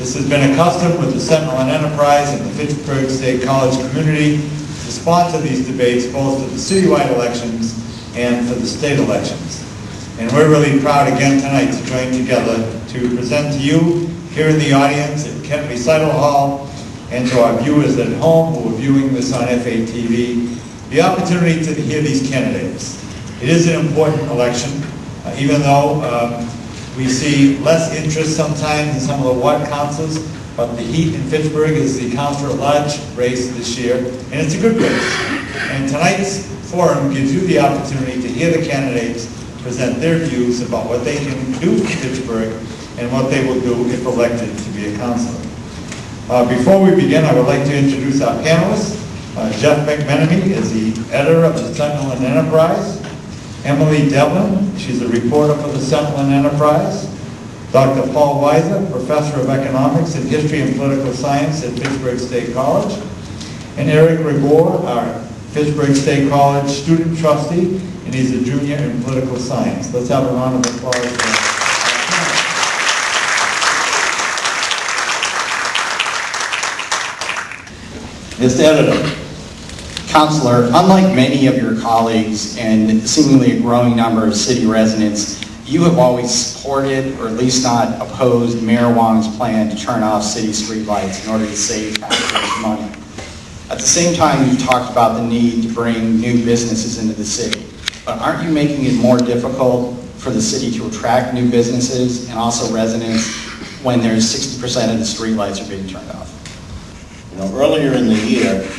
This has been a custom with the Sentinel and Enterprise and the Fitchburg State College community to sponsor these debates both for the citywide elections and for the state elections. And we're really proud again tonight to join together to present to you here in the audience at Kent Recital Hall and to our viewers at home who are viewing this on FATV, the opportunity to hear these candidates. It is an important election, even though we see less interest sometimes in some of the ward councils, but the heat in Fitchburg is the council-at-large race this year, and it's a good race. And tonight's forum gives you the opportunity to hear the candidates present their views about what they can do for Fitchburg and what they will do if elected to be a councilor. Before we begin, I would like to introduce our panelists. Jeff McMenemy is the editor of the Sentinel and Enterprise. Emily Devlin, she's a reporter for the Sentinel and Enterprise. Dr. Paul Weiser, professor of economics and history and political science at Fitchburg State College. And Eric Rigor, our Fitchburg State College student trustee, and he's a junior in political science. Let's have a round of applause for Mr. Editor, Counselor, unlike many of your colleagues and seemingly a growing number of city residents, you have always supported, or at least not opposed, Mayor Wong's plan to turn off city streetlights in order to save taxpayers money. At the same time, you've talked about the need to bring new businesses into the city. But aren't you making it more difficult for the city to attract new businesses and also residents when there's 60% of the streetlights are being turned off? You know, earlier in the year,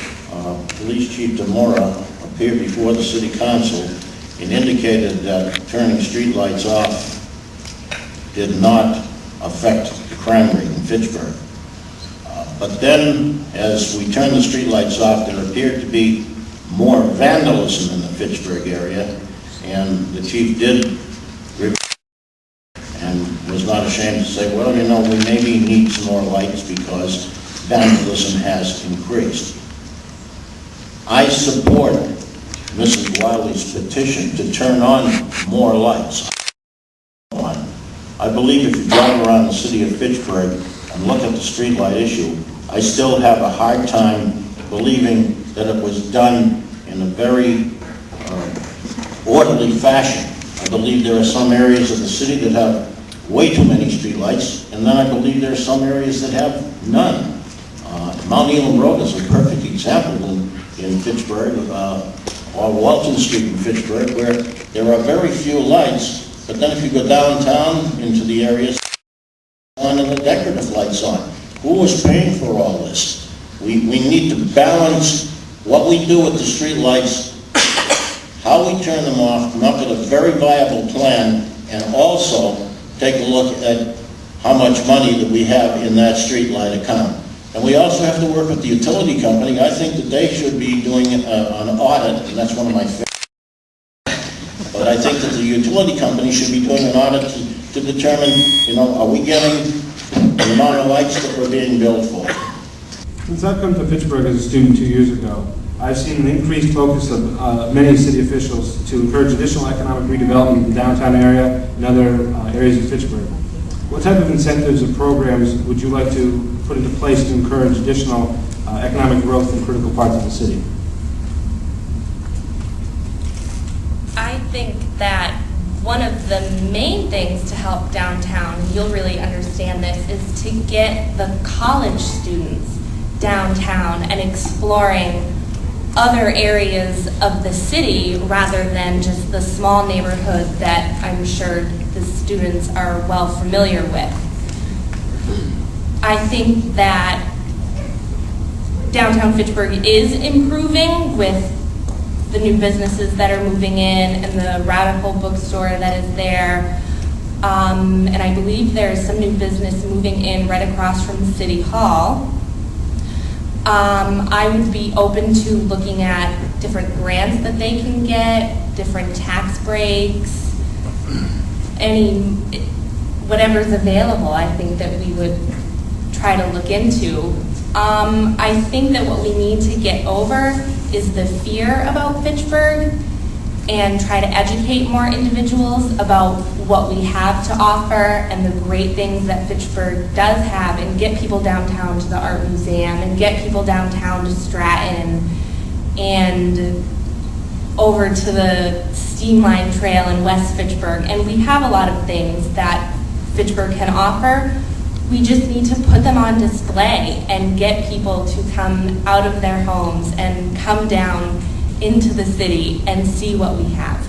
Police Chief Demora appeared before the City Council and indicated that turning streetlights off did not affect the crime rate in Fitchburg. But then, as we turned the streetlights off, there appeared to be more vandalism in the Fitchburg area, and the chief did review and was not ashamed to say, well, you know, we maybe need some more lights because vandalism has increased. I support Mrs. Wiley's petition to turn on more lights. I believe if you drive around the city of Fitchburg and look at the streetlight issue, I still have a hard time believing that it was done in a very orderly fashion. I believe there are some areas of the city that have way too many streetlights, and then I believe there are some areas that have none. Mount Elam Road is a perfect example in Fitchburg, or Walton Street in Fitchburg, where there are very few lights, but then if you go downtown into the areas, and the decorative lights on. Who is paying for all this? We need to balance what we do with the street lights, how we turn them off, come up with a very viable plan, and also take a look at how much money that we have in that street light account. And we also have to work with the utility company. I think that they should be doing an audit, and that's one of my favorites. But I think that the utility company should be doing an audit to determine, you know, are we getting the amount of lights that we're being billed for? Since I've come to Fitchburg as a student 2 years ago, I've seen an increased focus of many city officials to encourage additional economic redevelopment in the downtown area and other areas of Fitchburg. What type of incentives or programs would you like to put into place to encourage additional economic growth in critical parts of the city? I think that one of the main things to help downtown, you'll really understand this, is to get the college students downtown and exploring other areas of the city rather than just the small neighborhood that I'm sure the students are well familiar with. I think that downtown Fitchburg is improving with the new businesses that are moving in and the Radical bookstore that is there. And I believe there's some new business moving in right across from City Hall. I would be open to looking at different grants that they can get, different tax breaks, whatever's available. I think that we would try to look into. I think that what we need to get over is the fear about Fitchburg. and try to educate more individuals about what we have to offer and the great things that Fitchburg does have, and get people downtown to the Art Museum and get people downtown to Stratton and over to the Steam Line Trail in West Fitchburg. And we have a lot of things that Fitchburg can offer. We just need to put them on display and get people to come out of their homes and come down into the city and see what we have.